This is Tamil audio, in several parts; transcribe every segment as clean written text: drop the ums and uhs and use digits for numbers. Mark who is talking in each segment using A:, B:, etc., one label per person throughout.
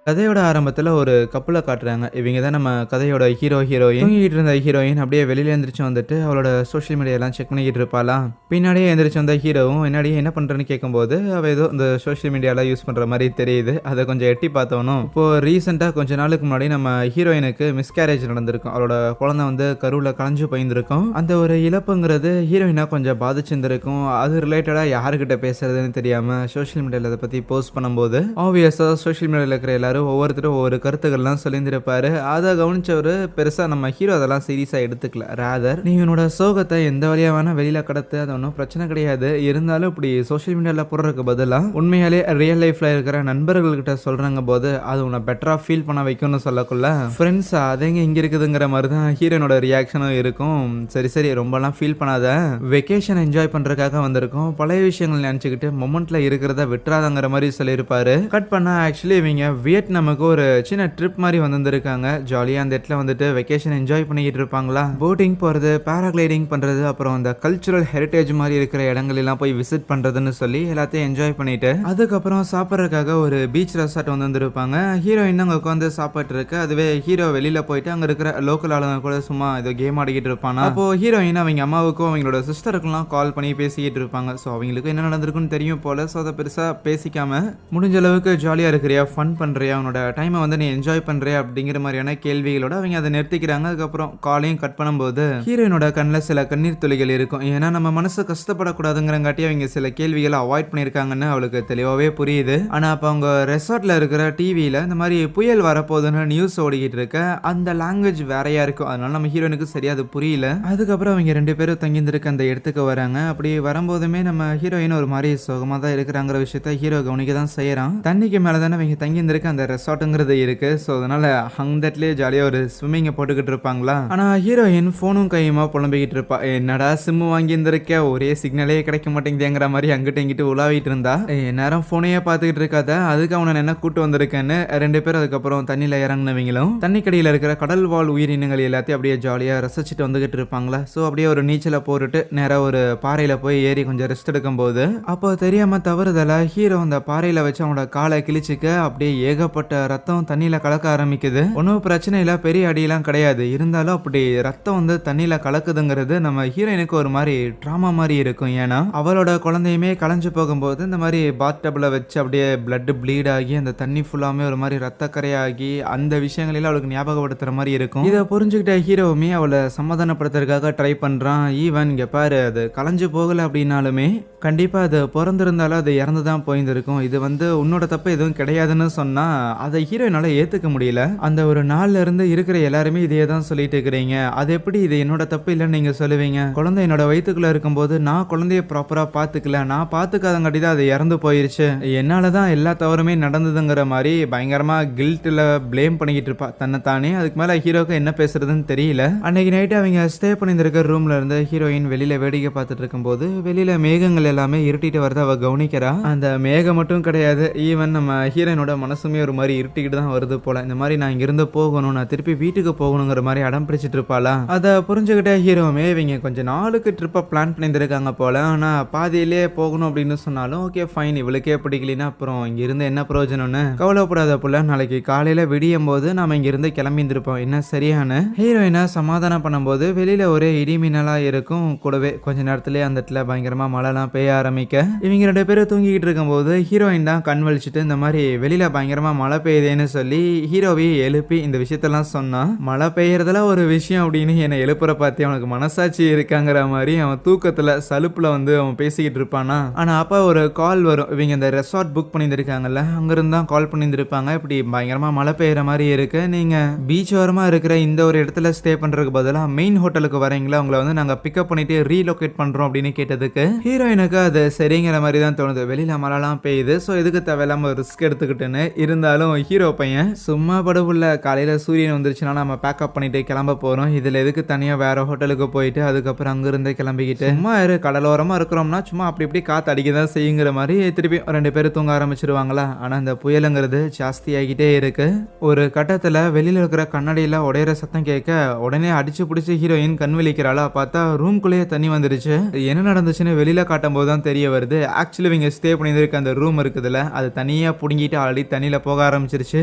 A: கதையோட ஆரம்பத்துல ஒரு கப்புல காட்டுறாங்க. இவங்க தான் நம்ம கதையோட ஹீரோயின். தூங்கிட்டு இருந்த ஹீரோயின் அப்படியே வெளியில எந்திரிச்சு வந்துட்டு அவளோட சோஷியல் மீடியாலாம் செக் பண்ணிக்கிட்டு இருப்பாளாம். பின்னாடியே எந்திரிச்சு வந்த ஹீரோவும் என்னாடி என்ன பண்றேன்னு கேட்கும்போது, அவ ஏதோ இந்த சோஷியல் மீடியாலாம் யூஸ் பண்ற மாரி தெரியுது. அத கொஞ்சம் எட்டி பார்த்தவனும், இப்போ ரீசென்ட்டா கொஞ்ச நாளுக்கு முன்னாடி நம்ம ஹீரோயினுக்கு மிஸ்கேரேஜ் நடந்திருக்கும். அவளோட குழந்தை வந்து கருவுல கலஞ்சு போயிருந்திருக்கும். அந்த ஒரு இழப்புங்கிறது ஹீரோயினா கொஞ்சம் பாதிச்சிருந்திருக்கும். அது ரிலேட்டடா யாருகிட்ட பேசுறதுன்னு தெரியாம சோஷியல் மீடியால அத பத்தி போஸ்ட் பண்ணும்போது, ஆப்வியஸா சோஷியல் மீடியால இருக்கிற எல்லாரும் ஒவ்வொருத்தரும் ஒவ்வொரு கருத்துக்கள்லாம் சொல்லியிருந்திருப்பாரு. அதை கவனிச்சவரு பெருசா நம்ம ஹீரோ அதெல்லாம் சீரியஸா எடுத்துக்கல. ராதர் நீ உன்னோட சோகத்தை எந்த வழியா வேணா வெளியில கடத்து, அது ஒன்றும் பிரச்சனை கிடையாது. இருந்தாலும் இப்படி சோஷியல் மீடியால போடுறதுக்கு பதிலா உண்மையாலே ரியல் லைஃப்ல இருக்கிற நண்பர்கள்கிட்ட சொல்றாங்க போது அது உன்னை பெட்டரா ஃபீல் பண்ண வைக்கும்னு சொல்லக்குள்ள ஃப்ரெண்ட்ஸ் அதேங்க இங்க இருக்குதுங்கிற மாதிரி தான் ஹீரோனோட ரியாக்ஷனும் இருக்கும். சரி சரி ரொம்பலாம் ஃபீல் பண்ணாத, வெக்கேஷன் என்ஜாய் பண்றதுக்காக வந்திருக்கோம், பழைய விஷயங்கள் நினைச்சுக்கிட்டு மொமெண்ட்ல இருக்கிறத விட்டுறாதங்கிற மாதிரி சொல்லியிருப்பாரு. கட் பண்ணா ஆக்சுவலி இவங்க வியட்நாமுக்கு ஒரு சின்ன ட்ரிப் மாதிரி வந்திருக்காங்க. ஜாலியாக அந்த இடத்துல வந்துட்டு வெக்கேஷன் என்ஜாய் பண்ணிக்கிட்டு இருப்பாங்களா. போட்டிங் போகிறது, பேராகிளைடிங் பண்ணுறது, அப்புறம் அந்த கல்ச்சுரல் ஹெரிட்டேஜ் மாதிரி இருக்கிற இடங்களெல்லாம் போய் விசிட் பண்ணுறதுன்னு சொல்லி எல்லாத்தையும் என்ஜாய் பண்ணிட்டு அதுக்கப்புறம் சாப்பிட்றதுக்காக ஒரு பீச் ரெசார்ட் வந்திருப்பாங்க. ஹீரோயின் அங்கே உட்காந்து சாப்பிட்டு இருக்கு. அதுவே ஹீரோ வெளியில் போயிட்டு அங்கே இருக்கிற லோக்கல் ஆளுங்க கூட சும்மா ஏதோ கேம் ஆடிக்கிட்டு இருப்பானா. அப்போ ஹீரோயின் அவங்க அம்மாவுக்கும் அவங்களோட சிஸ்டருக்குலாம் கால் பண்ணி பேசிக்கிட்டு இருப்பாங்க. ஸோ அவங்களுக்கு என்ன நடந்திருக்குன்னு தெரியும் போல. ஸோ அதை பெருசாக பேசிக்காம முடிஞ்ச அளவுக்கு ஜாலியாக இருக்கிறியா, ஃபன் பண்ணுறியா, அவனோட டைமை வந்து நீ என்ஜாய் பண்ணுறியா அப்படிங்கிற மாதிரியான கேள்விகளோட அவங்க அதை நிறுத்திக்கிறாங்க. அதுக்கப்புறம் காலையும் கட் பண்ணும்போது ஹீரோயினோட கண்ணில் சில கண்ணீர் துளிகள் இருக்கும். ஏன்னா நம்ம மனசு கஷ்டப்படக்கூடாதுங்கிறங்காட்டி அவங்க சில கேள்விகளை அவாய்ட் பண்ணியிருக்காங்கன்னு அவளுக்கு தெளிவாகவே புரியுது. ஆனால் அப்போ அவங்க ரெசார்ட்ல இருக்கிற டிவியில் இந்த மாதிரி புயல் வரப்போகுதுன்னு நியூஸ் ஓடிக்கிட்டு இருக்க அந்த லாங்குவேஜ் வேறையா இருக்கும். அதனால நம்ம ஹீரோனுக்கு சரியா அது புரியல. அதுக்கப்புறம் அவங்க ரெண்டு பேரும் தங்கியிருக்க அந்த இடத்துக்கு வராங்க. அப்படி வரும்போதுமே நம்ம ஹீரோயின் ஒரு மாதிரி சோகமாக தான் இருக்கிறாங்கிற விஷயத்த ஹீரோ கவனிக்க தான் செய்யறான். தண்ணிக்கு மேலே தானே அவங்க தங்கியிருந்திருக்க அந்த ரெசார்ட்டுங்கிறது இருக்கு. ஸோ அதனால அங்கட்லேயே ஜாலியாக ஒரு ஸ்விம்மிங்கை போட்டுக்கிட்டு இருப்பாங்களா. ஆனால் ஹீரோயின் ஃபோனும் கையுமா புலம்பிக்கிட்டு இருப்பா. என்னடா சிம்மு வாங்கியிருந்திருக்க, ஒரே சிக்னலே கிடைக்க மாட்டேங்குதுங்கிற மாதிரி அங்கிட்ட இங்கிட்டு உலாவிட்டு இருந்தா. நேரம் ஃபோனையே பார்த்துக்கிட்டு இருக்காத, அதுக்கு அவனை என்ன கூட்டு வந்திருக்கேன்னு ரெண்டு பேரும் அதுக்கப்புறம் தண்ணியில் இறங்கினவங்களும் தண்ணிக்கடியில் இருக்கிற கடல் வாழ் உயிரினங்கள் எல்லாத்தையும் அப்படியே ஜாலியாக ரசிச்சுட்டு வந்துகிட்டு இருப்பாங்களா. ஸோ அப்படியே ஒரு நீச்சலை போட்டுட்டு நேராக ஒரு பாறையில் போய் ஏறி கொஞ்சம் ரெஸ்ட் எடுக்கும் போது அப்போ தெரியாம தவறுதல ஹீரோ அந்த பாறையில் வச்சு அவனோட காலை கிழிச்சிக்க அப்படியே ஏகப்பட்ட ரத்தம் தண்ணியில கலக்க ஆரம்பிக்குது. ஒன்றும் பிரச்சனை இல்லை, பெரிய அடியெல்லாம் கிடையாது. இருந்தாலும் அப்படி ரத்தம் வந்து தண்ணியில கலக்குதுங்கிறது நம்ம ஹீரோயினுக்கு ஒரு மாதிரி ட்ராமா மாதிரி இருக்கும். ஏன்னா அவளோட குழந்தையுமே கலைஞ்சு போகும்போது இந்த மாதிரி பாத் டப்ல வச்சு அப்படியே பிளட் ப்ளீட் ஆகி அந்த தண்ணி ஃபுல்லாமே ஒரு மாதிரி ரத்தக்கரையாகி அந்த விஷயங்களில் அவளுக்கு ஞாபகப்படுத்துற மாதிரி இருக்கும். இதை புரிஞ்சுக்கிட்ட ஹீரோவுமே அவளை சமாதானப்படுத்துறதுக்காக ட்ரை பண்றான். ஈவன் இங்க பாரு, அது கலைஞ்சு போகல அப்படின்னாலுமே கண்டிப்பா அது பிறந்திருந்தாலும் அது இறந்து தான் போயிருந்திருக்கும். இது வந்து உன்னோட தப்பு எதுவும் கிடையாதுன்னு சொன்னா அதை ஹீரோயினால ஏத்துக்க முடியல. அந்த ஒரு நாள்ல இருந்து இருக்கிற எல்லாருமே இதே தான் சொல்லிட்டு இருக்கிறீங்க, அது எப்படி இது என்னோட தப்பு இல்லைன்னு நீங்க சொல்லுவீங்க? குழந்தை என்னோட வயிற்றுக்குள்ள இருக்கும்போது நான் குழந்தைய ப்ராப்பரா பாத்துக்கல, நான் பாத்துக்காதங்காட்டி தான் அது இறந்து போயிருச்சு, என்னாலதான் எல்லா தவறுமே நடந்ததுங்கிற மாதிரி பயங்கரமா கில்ட்ல பிளேம் பண்ணிக்கிட்டு இருப்பா தன்னைத்தானே. அதுக்கு மேல ஹீரோக்கு என்ன பேசுறதுன்னு தெரியல. அன்னைக்கு நைட்டு அவங்க ஸ்டே பண்ணியிருக்க ரூம்ல இருந்து ஹீரோயின் வெளியில வேடிக்கை பார்த்துட்டு இருக்கும்போது வெளியில மேகங்கள் எல்லாமே இருட்டிட்டு வரத அவ கவனிக்கிறா. அந்த மேகம் மட்டும் கிடையாது, ஈவன் நம்ம ஹீரோயினோட மனசுமே ஒரு மாதிரி இருட்டிக்கிட்டு தான் வருது போல. இந்த மாதிரி நான் இங்கிருந்து போகணும், நான் திருப்பி வீட்டுக்கு போகணுங்கிற மாதிரி அடம் பிடிச்சிட்டு இருப்பாளா. அதை புரிஞ்சுக்கிட்ட ஹீரோவுமே இவங்க கொஞ்சம் நாளுக்கு ட்ரிப்பை பிளான் பண்ணியிருக்காங்க போல. ஆனா பாதியிலே போகணும் அப்படின்னு சொன்னாலும் ஓகே ஃபைன், இவளுக்கே பிடிக்கலனா அப்புறம் இங்க இருந்து என்ன பிரயோஜனம்னு கவலைப்படாத போல, நாளைக்கு காலையில விடியும் போது நாம இங்க இருந்து கிளம்பி இருந்திருப்போம் என்ன சரியான. ஹீரோயினை சமாதானம் பண்ணும்போது வெளியில ஒரே இடி மின்னலா இருக்கும். கூடவே கொஞ்ச நேரத்திலே அந்த இடத்துல பயங்கரமா மழைலாம் பெய்ய ஆரம்பிக்க இவங்க ரெண்டு பேரும் தூங்கிக்கிட்டு இருக்கும்போது ஹீரோயின் தான் கண் வலிச்சுட்டு இந்த மாதிரி வெளியில பயங்கரமா மழை பெய்யுதுன்னு சொல்லி ஹீரோவை எழுப்பி இந்த விஷயத்தெல்லாம் சொன்னா. மழை பெய்யறதுல ஒரு விஷயம் அப்படின்னு என்னை எழுப்புற பார்த்து அவனுக்கு மனசாட்சி இருக்காங்கிற மாதிரி அவன் தூக்கத்துல சலுப்புல வந்து அவன் பேசிக்கிட்டு இருப்பானா. ஆனா அப்ப ஒரு கால் வரும். இவங்க இந்த ரெசார்ட் புக் பண்ணியிருக்காங்கல்ல, அங்கிருந்து தான் கால் பண்ணியிருப்பாங்க. இப்படி பயங்கரமா மழை பெய்யற மாதிரி இருக்கு, நீங்க பீச் ஓரமா இருக்கிற இந்த ஒரு இடத்துல ஸ்டே பண்றதுக்கு பதிலா மெயின் ஹோட்டலுக்கு வரீங்களா, உங்களை வந்து நாங்க பிக்கப் பண்ணிட்டு ரீலோகேட் பண்றோம் அப்படின்னு கேட்டதுக்கு ஹீரோயினுக்கு அது சரிங்கிற மாதிரி தான் தோணுது. வெளியில மழைலாம் பெய்யுது, ஸோ எதுக்கு தேவையில்லாம ரிஸ்க் எடுத்துக்கிட்டுன்னு. இருந்தாலும் ஹீரோ பையன் சும்மா படுவுள்ள காலையில சூரியன் வந்துருச்சுன்னா நம்ம பேக்கப் பண்ணிட்டு கிளம்ப போறோம், இதுல எதுக்கு தனியா வேற ஹோட்டலுக்கு போயிட்டு அதுக்கப்புறம் அங்கிருந்து கிளம்பிக்கிட்டு சும்மா கடலோரமா இருக்கிறோம்னா சும்மா அப்படி இப்படி காத்து அடிக்கதான் செய்யுங்கிற மாதிரி திருப்பி ரெண்டு பேரும் தூங்க ஆரம்பிச்சிருவாங்களா. ஆனா இந்த புயலுங்கிறது ஜாஸ்தி ஆகிட்டே இருக்கு. ஒரு கட்டத்துல வெளியில இருக்கிற கண்ணாடியில உடையிற சத்தம் கேட்க உடனே அடிச்சு பிடிச்சி ஹீரோயின் கண் விழிக்கிறாளா. பார்த்தா ரூம்குள்ளேயே தண்ணி வந்துருச்சு. என்ன நடந்துச்சுன்னு வெளியில காட்டும் போது தான் தெரிய வருது. ஆக்சுவலி இவங்க ஸ்டே பண்ணியிருக்க அந்த ரூம் இருக்குதுல்ல, அது தனியா புடுங்கிட்டு ஆல்ரெடி தண்ணியில போக ஆரம்பிச்சிருச்சு.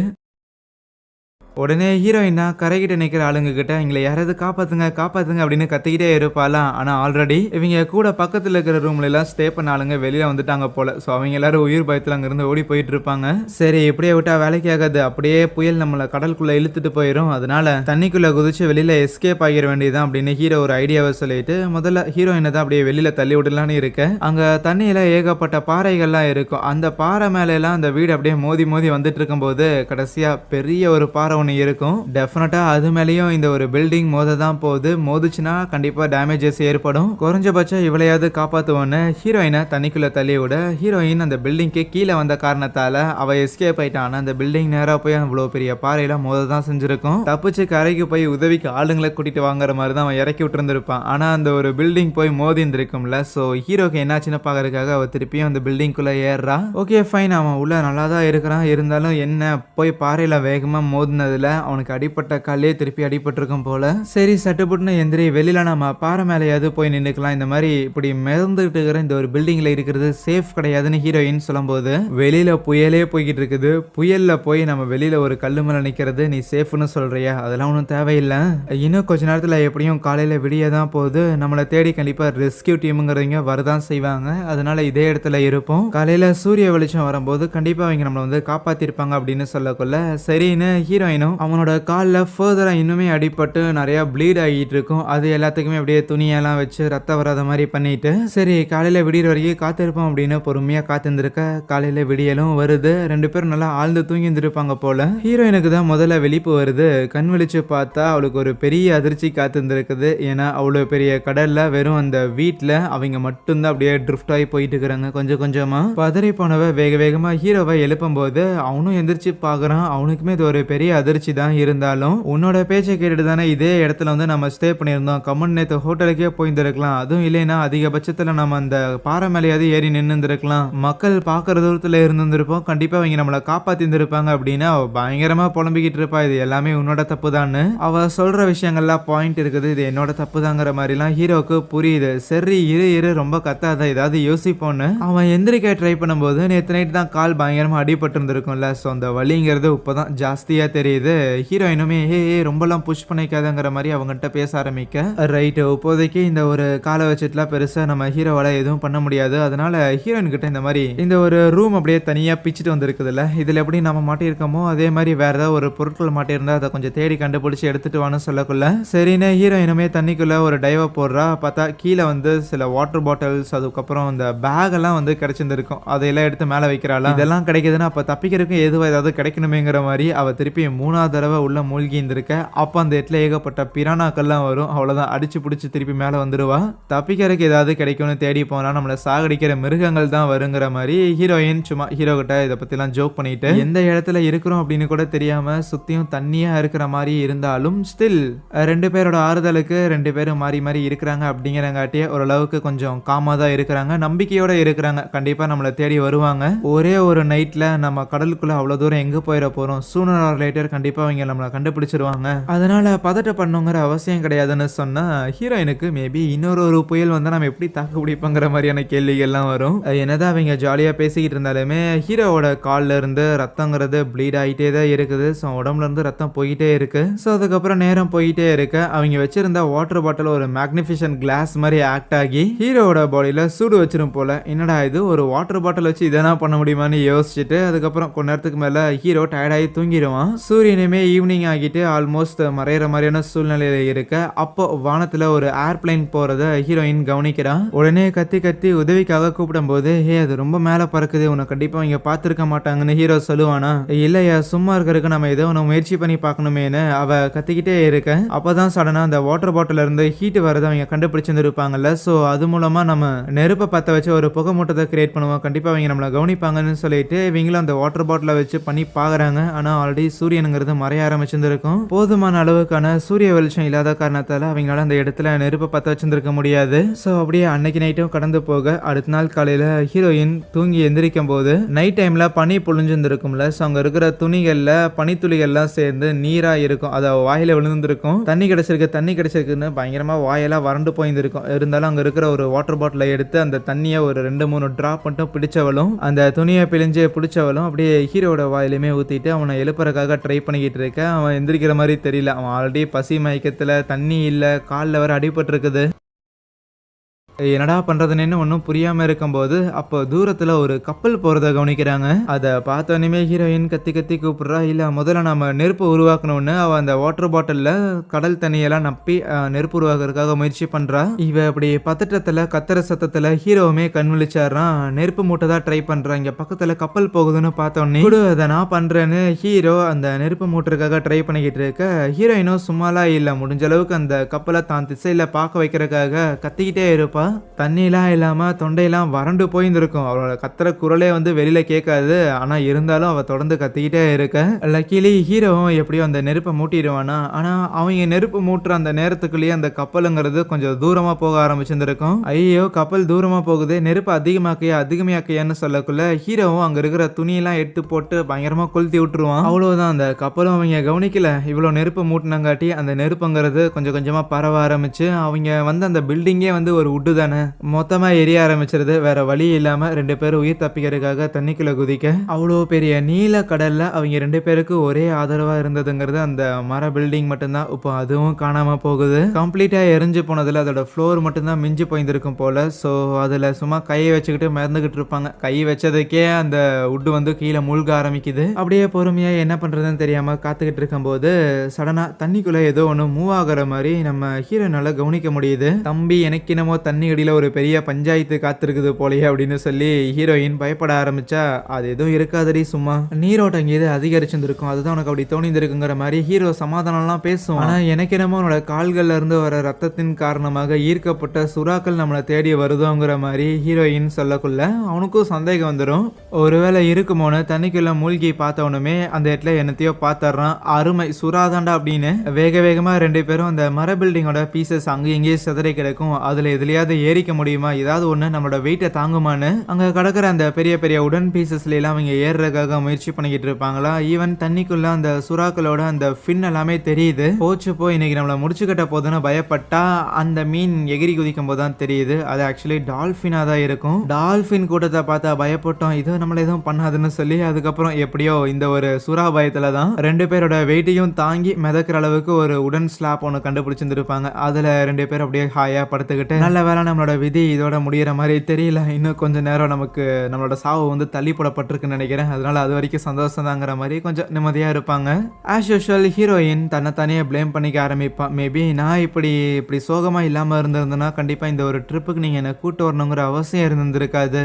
A: உடனே ஹீரோயினா கரைகிட்ட நிக்கிற ஆளுங்க கிட்ட எங்களை யாராவது காப்பாத்துங்க காப்பாத்துங்க அப்படின்னு கத்திக்கிட்டே இருப்பாலாம். ஆனா ஆல்ரெடி இவங்க கூட பக்கத்துல இருக்கிற ரூம்ல எல்லாம் ஸ்டே பண்ண ஆளுங்க வெளியில வந்துட்டாங்க போல. சோ அவங்க எல்லாரும் உயிர் பயத்துல அங்க இருந்து ஓடி போயிட்டு இருப்பாங்க. சரி இப்படியே விட்டா வேலைக்கு ஆகாது, அப்படியே புயல் நம்மள கடலுக்குள்ள இழுத்துட்டு போயிடும், அதனால தண்ணிக்குள்ள குதிச்சு வெளியில எஸ்கேப் ஆகிட வேண்டியதான் அப்படின்னு ஹீரோ ஒரு ஐடியாவை சொல்லிட்டு முதல்ல ஹீரோயினை தான் அப்படியே வெளியில தள்ளி விடலான்னு இருக்க. அங்க தண்ணியில ஏகப்பட்ட பாறைகள்லாம் இருக்கும். அந்த பாறை மேல எல்லாம் அந்த வீடு அப்படியே மோதி மோதி வந்துட்டு இருக்கும் போது கடைசியா பெரிய ஒரு பாறை ஒண்ணு இருக்கும். டெஃபினட்டா அது மேலயும் இந்த ஒரு பில்டிங் மோத தான் போகுது. மோதுச்சுன்னா கண்டிப்பா டேமேஜஸ் ஏற்படும். குறைஞ்சபட்சம் இவளையாவது காப்பாத்துவோன்னு ஹீரோயினை தண்ணிக்குள்ள தள்ளி விட ஹீரோயின் அந்த பில்டிங்க்கு கீழே வந்த காரணத்தால அவ எஸ்கேப் ஆயிட்டான். அந்த பில்டிங் நேரா போய் அவ்வளவு பெரிய பாறையில மோத தான் செஞ்சிருக்கும். தப்பிச்சு கரைக்கு போய் உதவிக்கு ஆளுங்களை கூட்டிட்டு வாங்குற மாதிரி தான் அவன் இறக்கி விட்டு இருந்திருப்பான். ஆனா அந்த ஒரு பில்டிங் போய் மோதி இருந்திருக்கும்ல. சோ ஹீரோக்கு என்னாச்சுன்னு பாக்குறதுக்காக அவ திருப்பியும் அந்த பில்டிங்குள்ள ஏறா. ஓகே ஃபைன், அவன் உள்ள நல்லா தான் இருக்கிறான். இருந்தாலும் என்ன போய் பாறையில வேகமா மோதினதுல அவனுக்கு அடிப்பட்ட காலே திருப்பி அடிபட்டிருக்கும் போல. சரி சட்டுப்புட்டுன்னு எந்திரி, வெளியில நம்ம பாறை மேலேயாவது போய் நின்னுக்கலாம். இந்த மாதிரி இப்படி மிதந்துட்டு இருக்கிற இந்த ஒரு பில்டிங்ல இருக்கிறது சேஃப் கிடையாதுன்னு ஹீரோயின் சொல்லும்போது வெளியில புயலே போய்கிட்டு இருக்குது. புயல்ல போய் நம்ம வெளியில ஒரு கல்லு மேல நிக்கிறது நீ சேஃப்னு சொல்றியா? அதெல்லாம் ஒன்றும் தேவையில்லை. இன்னும் கொஞ்ச நேரத்துல எப்படியும் காலையில விடிய தான் போகுது. நம்மளை தேடி கண்டிப்பா ரெஸ்கியூ டீமுங்கிறவங்க வரதான் செய்வாங்க. அதனால இதே இடத்துல இருப்போம். காலையில சூரிய வெளிச்சம் வரும்போது கண்டிப்பா அவங்க நம்மளை வந்து காப்பாத்திருப்பாங்க அப்படின்னு சொல்லக்குள்ள சரின்னு ஹீரோயினும் அவனோட காலில் ஃபர்தரா இன்னுமே அடிபட்டு நிறைய ப்ளீட் ஆகிட்டு இருக்கும். அது எல்லாத்துக்குமே அப்படியே துணியெல்லாம் வச்சு ரத்தம் வராத மாதிரி பண்ணிட்டு சரி காலையில விடியற வரைக்கும் காத்திருப்போம் அப்படின்னு பொறுமையா காத்திருந்திருக்க. காலையில விடியலும் வருது. ரெண்டு பேரும் நல்லா ஆழ்ந்து தூங்கி இருந்திருப்பாங்க போல. ஹீரோயினுக்கு தான் முதல்ல விழிப்பு வருது. கண் விழிச்சு பார்த்தா அவளுக்கு ஒரு பெரிய அதிர்ச்சி காத்திருந்திருக்குது. ஏன்னா அவ்வளவு பெரிய கடல்ல வெறும் அந்த வீட்டுல அவங்க மட்டும்தான் அப்படியே ட்ரிஃப்ட் ஆகி போயிட்டு இருக்கிறாங்க. கொஞ்சம் கொஞ்சமா பதறி போனவ வேக வேகமா ஹீரோவை எழுப்பும் போது அவனும் எந்திரிச்சு பாக்குறான். அவனுக்குமே இது ஒரு பெரிய அதிர்ச்சி தான். இருந்தாலும் உன்னோட பேச்சை கேட்டுட்டு தானே இதே இடத்துல வந்து நம்ம ஸ்டே பண்ணியிருந்தோம். கம்மன் நேற்று ஹோட்டலுக்கே போயிருந்திருக்கலாம். அதுவும் இல்லைன்னா அதிகபட்சத்துல நம்ம அந்த பாறை மேலேயாவது ஏறி நின்றுருக்கலாம். மக்கள் பாக்குற தூரத்துல இருந்திருப்போம். கண்டிப்பா அவங்க நம்மளை காப்பாத்திருந்திருப்பாங்க அப்படின்னு அவ பயங்கரமா புலம்பிக்கிட்டு இருப்பா. இது எல்லாமே உன்னோட தப்பு தான்னு அவ சொல்ற விஷயங்கள்லாம் பாயிண்ட் இருக்குது. இது என்னோட தப்பு தாங்கிற மாதிரிலாம் ஹீரோக்கு புரியுது. சரி இரு ரொம்ப கத்தாத, ஏதாவது யோசிப்போன்னு அவன் எந்திரிக்க ட்ரை பண்ணும்போது நேற்று நைட் தான் கால் பயங்கரமா அடிபட்டு இருந்திருக்கும்ல. ஸோ அந்த வலிங்கிறது இப்போதான் ஜாஸ்தியா தெரியுது. ஹீரோயினுமே ரொம்பலாம் புஷ் பண்ணிக்காதங்கிற மாதிரி அவங்ககிட்ட பேச ஆரம்பிக்க ரைட்டு இப்போதைக்கு இந்த ஒரு காலை வச்சுட்டுலாம் பெருசா நம்ம ஹீரோவால எதுவும் பண்ண முடியாது. அதனால ஹீரோயின் கிட்ட இந்த மாதிரி இந்த ஒரு ரூம் அப்படியே தனியா பிச்சுட்டு வந்திருக்குதுல்ல, இதுல எப்படி நம்ம மாட்டியிருக்கோமோ அதே மாதிரி வேற ஏதாவது ஒரு பொருட்கள் மாட்டியிருந்தா அதை கொஞ்சம் தேடி கண்டுபிடிச்சு எடுத்துட்டு வான்னு சொல்லக்குள்ள சரின்னு ஹீரோயினுமே தண்ணிக்குள்ள ஒரு டைவை போடுறா. பார்த்தா கீழே வந்து சில வாட்டர் பாட்டில்ஸ் அதுக்கப்புறம் இந்த பேக் எல்லாம் வந்து கிடைச்சிருந்திருக்கும். அதையெல்லாம் எடுத்து மேல வைக்கிறாளா. இதெல்லாம் கிடைக்குதுன்னா அப்ப தப்பிக்கிறதுக்கு எதுவும் ஏதாவது கிடைக்கணுமேங்கிற மாதிரி அவ திருப்பி 3வது தடவை உள்ள மூழ்கி இருந்திருக்க. அப்ப அந்த இடத்துல ஏகப்பட்ட பிரானாக்கள்லாம் வரும். அவ்வளவுதான் அடிச்சு பிடிச்சி திருப்பி மேல வந்துடுவா. தப்பிக்கிறதுக்கு ஏதாவது கிடைக்கும்னு தேடி போனா நம்மளை சாகடிக்கிற மிருகங்கள் தான் வருங்கிற மாதிரி ஹீரோயின் சும்மா ஹீரோ கிட்ட இதை பத்தி எல்லாம் ஜோக் பண்ணிட்டு எந்த இடத்துல இருக்கிறோம் அப்படின்னு கூட தெரியாம சுத்தியும் தண்ணியா இருக்கிற மாதிரி இருந்தாலும் ஸ்டில் ரெண்டு பேரோட ஆறுதலுக்கு ரெண்டு பேரும் மாறி மாறி இருக்கிறாங்க அப்படிங்கிறங்காட்டியே ஓரளவுக்கு கொஞ்சம் காமா தான் இருக்கிறாங்க, நம்பிக்கையோட இருக்கிறாங்க. கண்டிப்பா நம்மளை தேடி வருவாங்க. ஒரே ஒரு நைட்ல நம்ம கடலுக்குள்ள அவ்வளவு தூரம் எங்க போயிட போறோம். சூனர் ஆர் லேட்டர் கண்டிப்பா அவங்க நம்மளை கண்டுபிடிச்சிருவாங்க. அதனால பதட்ட பண்ணுங்கிற அவசியம் கிடையாதுன்னு சொன்னா ஹீரோயினுக்கு மேபி இன்னொரு புயல் வந்தா நம்ம எப்படி தாக்கு பிடிப்போங்கிற மாதிரியான கேள்விகள்லாம் வரும். என்னதான் அவங்க ஜாலியா பேசிக்கிட்டு இருந்தாலுமே ஹீரோவோட கால்ல இருந்து ரத்தங்கிறது ப்ளீட் ஆகிட்டே தான் இருக்குது. ஸோ உடம்புல இருந்து ரத்தம் போயிட்டே இருக்கு. ஸோ அதுக்கப்புறம் நேரம் போயிட்டே இருக்க அவங்க வச்சிருந்த வாட்டர் பாட்டில் ஒரு மேக்னிஃபிஷன் கிளாஸ் மாதிரி ஆக்ட் ஆகி ஹீரோவோட பாடியில சூடு வச்சிரும் போல. என்னடா இது ஒரு வாட்டர் பாட்டில் வச்சு இதெல்லாம் பண்ண முடியுமான்னு யோசிச்சுட்டு அதுக்கப்புறம் கொஞ்ச நேரத்துக்கு மேல ஹீரோ டயர்டாகி தூங்கிடுவான். சூரியனுமே ஈவினிங் ஆகிட்டு ஆல்மோஸ்ட் மறையிற மாதிரியான சூழ்நிலையில இருக்க அப்போ வானத்துல ஒரு ஏர்பிளைன் போறத ஹீரோயின் கவனிக்கிறான். உடனே கத்தி கத்தி உதவிக்காக கூப்பிடும் போது அது ரொம்ப மேல பறக்குது, உன்னை கண்டிப்பா இங்க பாத்துருக்க மாட்டாங்கன்னு ஹீரோ சொல்லுவானா. இல்லையா சும்மா இருக்கிறதுக்கு நம்ம ஏதோ ஒன்று முயற்சி பண்ணி பார்க்கணுமேனு அவ கத்திக்கிட்டே இருக்க. அப்பதான் சடனா அந்த வாட்டர் பாட்டில் இருந்து ஹீட் வரதை அவங்க கண்டுபிடிச்சிருப்பாங்கல்ல. ஸோ அது மூலமா நம்ம நெருப்பை பற்ற வச்சு ஒரு புகை மூட்டத்தை கிரியேட் பண்ணுவோம், கண்டிப்பா அவங்க நம்மளை கவனிப்பாங்கன்னு சொல்லிட்டு இவங்களும் அந்த வாட்டர் பாட்டிலை வச்சு பண்ணி பாக்குறாங்க. ஆனா ஆல்ரெடி சூரியனுங்கிறது மறைய ஆரம்பிச்சிருந்திருக்கும். போதுமான அளவுக்கான சூரிய வெளிச்சம் இல்லாத காரணத்தால அவங்களால அந்த இடத்துல நெருப்பை பற்ற வச்சிருந்திருக்க முடியாது. ஸோ அப்படியே அன்னைக்கு நைட்டும் கடந்து போக அடுத்த நாள் காலையில ஹீரோயின் தூங்கி எந்திரிக்கும் போது நைட் டைம்ல பனி பொழிஞ்சிருந்திருக்கும்ல. ஸோ அங்க இருக்கிற துணிகள்ல பனித்துளிகள்லாம் சேர்ந்து நீரா இருக்கும். அதை வாயில விழுந்திருக்கும். தண்ணி கிடைச்சிருக்குன்னு பயங்கரமா வாயெல்லாம் வறண்டு போயிருந்திருக்கும். இருந்தாலும் அங்க இருக்கிற ஒரு வாட்டர் பாட்டிலை எடுத்து அந்த தண்ணியை ஒரு 2-3 டிராப் மட்டும் பிடிச்சவளும் அந்த துணியை பிழிஞ்சு பிடிச்சவளும் அப்படியே ஹீரோட வாயிலுமே ஊத்திட்டு அவனை எழுப்புறதுக்காக ட்ரை பண்ணிக்கிட்டு இருக்க. அவன் எந்திரிக்கிற மாதிரி தெரியல. அவன் ஆல்ரெடி பசி மயக்கத்துல, தண்ணி இல்ல, கால்ல வேற அடிபட்டு இருக்குது. என்னடா பண்றதுன்னு ஒன்றும் புரியாம இருக்கும்போது அப்போ தூரத்துல ஒரு கப்பல் போறத கவனிக்கிறாங்க. அதை பார்த்தோன்னே ஹீரோயின் கத்தி கத்தி கூப்பிடுறா. இல்ல முதல்ல நம்ம நெருப்பு உருவாக்கணும்னு அவ அந்த வாட்டர் பாட்டில்ல கடல் தண்ணியெல்லாம் நப்பி நெருப்பு உருவாக்குறதுக்காக முயற்சி பண்றா. இவ அப்படி பதட்டத்துல கத்துற சத்தத்துல ஹீரோவுமே கண் விழிச்சாரான். நெருப்பு மூட்டை தான் ட்ரை பண்றான். இங்க பக்கத்துல கப்பல் போகுதுன்னு பார்த்தோன்னே கூட அதை நான் பண்றேன்னு ஹீரோ அந்த நெருப்பு மூட்டுறதுக்காக ட்ரை பண்ணிக்கிட்டு இருக்க, ஹீரோயினும் சும்மாலாம் இல்ல, முடிஞ்ச அளவுக்கு அந்த கப்பலை தான் திசையில பார்க்க வைக்கிறதுக்காக கத்திக்கிட்டே இருப்பா. தண்ணிலாம் இல்லாம தொண்டையெல்லாம் வறண்டு போயிருந்திருக்கும். அவளோட கத்துற குரலே வெளியில கேட்காது. ஆனா இருந்தாலும் அவ தொடர்ந்து கத்திக்கிட்டே இருக்க. லக்கிலி ஹீரோவும் எப்படியோ அந்த நெருப்பை மூட்டிடுவானா. ஆனா அவங்க நெருப்பு மூட்டுற அந்த நேரத்துக்குள்ளேயே அந்த கப்பலுங்கிறது கொஞ்சம் தூரமா போக ஆரம்பிச்சிருந்திருக்கும். ஐயோ கப்பல் தூரமா போகுது, நெருப்பு அதிகமாக்கையான்னு சொல்லக்குள்ள ஹீரோவும் அங்க இருக்கிற துணியெல்லாம் எடுத்து போட்டு பயங்கரமா கொளுத்தி விட்டுருவான். அவ்வளவுதான், அந்த கப்பலும் அவங்க கவனிக்கல. இவ்வளவு நெருப்பு மூட்டினங்காட்டி அந்த நெருப்புங்கிறது கொஞ்சம் கொஞ்சமா பரவ ஆரம்பிச்சு அவங்க அந்த பில்டிங்கே ஒரு உட்டு தானே, மொத்தமா எரிய ஆரம்பிச்சிருது. வேற வழி இல்லாம 2 பேரும் உயிர் தப்பிக்கிறதுக்காக தண்ணிக்குள்ள குதிக்க, அவ்வளோ பெரிய நீல கடல்ல அவங்க 2 பேருக்கு ஒரே ஆதரவா இருந்ததுங்கிறது அந்த மர பில்டிங் மட்டும்தான். இப்போ அதுவும் காணாம போகுது. கம்ப்ளீட்டா எரிஞ்சு போனதுல அதோட ஃப்ளோர் மட்டும்தான் மிஞ்சி போயிருக்கும் போல. ஸோ அதுல சும்மா கையை வச்சுக்கிட்டு மிதந்துகிட்டு இருப்பாங்க. கை வச்சதுக்கே அந்த உட்டு கீழே மூழ்க ஆரம்பிக்குது. அப்படியே பொறுமையா என்ன பண்றதுன்னு தெரியாம காத்துக்கிட்டு இருக்கும்போது சடனா தண்ணிக்குள்ள ஏதோ ஒன்று மூவ் ஆகுற மாதிரி நம்ம ஹீரோனால கவனிக்க முடியுது. தம்பி எனக்கு என்னமோ தண்ணி அடியில ஒரு பெரிய பஞ்சாயத்து காத்திருக்குது போலயே அப்படின்னு சொல்லி ஹீரோயின் பயப்பட ஆரம்பிச்சா, அது எதுவும் இருக்காதடி, சும்மா நீரோட்டம் இங்கே அதிகரிச்சிருந்திருக்கும், அதுதான் உனக்கு அப்படி தோணிந்திருக்குங்கிற மாதிரி ஹீரோ சமாதானம்லாம் பேசும். ஆனா எனக்கு என்னமோ உன்னோட கால்கள்ல இருந்து வர ரத்தத்தின் காரணமாக ஈர்க்கப்பட்ட சுறாக்கள் நம்மளை தேடி வருதோங்கிற மாதிரி ஹீரோயின் சொல்லக்குள்ள அவனுக்கும் சந்தேகம் வந்துடும். ஒருவேளை இருக்குமோன்னு தண்ணிக்குள்ள மூழ்கி பார்த்தவனுமே அந்த இடத்துல என்னத்தையோ பார்த்துறான். அருமை, சுறாதாண்டா அப்படின்னு வேக வேகமா 2 பேரும் அந்த மர பில்டிங்கோட பீசஸ் அங்கேயும் இங்கேயும் சிதறி கிடக்கும். அதுல எதுலையாவது ஏறிக்க முடியுமா, ஏதாவது ஒன்று நம்மளோட வெயிட்டை தாங்குமான்னு அங்கே கிடக்கிற அந்த பெரிய பெரிய உடன் பீசஸ்ல எல்லாம் அவங்க ஏறுறதுக்காக முயற்சி பண்ணிக்கிட்டு இருப்பாங்களா. ஈவன் தண்ணிக்குள்ள அந்த சுறாக்களோட அந்த ஃபின் எல்லாமே தெரியுது. போச்சு இன்னைக்கு நம்மளை முடிச்சுக்கிட்ட போதுன்னு பயப்பட்டா அந்த மீன் எகிரி குதிக்கும் போது தான் தெரியுது அது ஆக்சுவலி டால்ஃபினா தான் இருக்கும். டால்ஃபின் கூட்டத்தை பார்த்தா பயப்பட்டோம், இது நம்மள எதுவும் பண்ணாதுன்னு சொல்லி அதுக்கப்புறம் எப்படியோ இந்த ஒரு சுறா பயத்துல தான் 2 பேரோட வெயிட்டையும் தாங்கி மிதக்கிற அளவுக்கு ஒரு உடன் ஸ்லாப் ஒன்று கண்டுபிடிச்சிருந்துருப்பாங்க. அதுல 2 பேர் அப்படியே ஹாயா படுத்துக்கிட்டு, நல்ல வேலை நம்மளோட விதி இதோட முடிகிற மாதிரி தெரியல, இன்னும் கொஞ்சம் நேரம் நமக்கு நம்மளோட சாவு தள்ளி போடப்பட்டிருக்குன்னு நினைக்கிறேன், அதனால அது வரைக்கும் சந்தோஷம் தாங்கிற மாதிரி கொஞ்சம் நிம்மதியாக இருப்பாங்க. ஆஸ் யூஷுவல் ஹீரோயின் தன்னைத்தானே ப்ளேம் பண்ணிக்க ஆரம்பிப்பான். மேபி நான் இப்படி சோகமாக இல்லாமல் இருந்திருந்தேன்னா கண்டிப்பாக இந்த ஒரு ட்ரிப்புக்கு நீங்கள் என்னை கூட்டு வரணுங்கிற அவசியம் இருந்திருக்காது.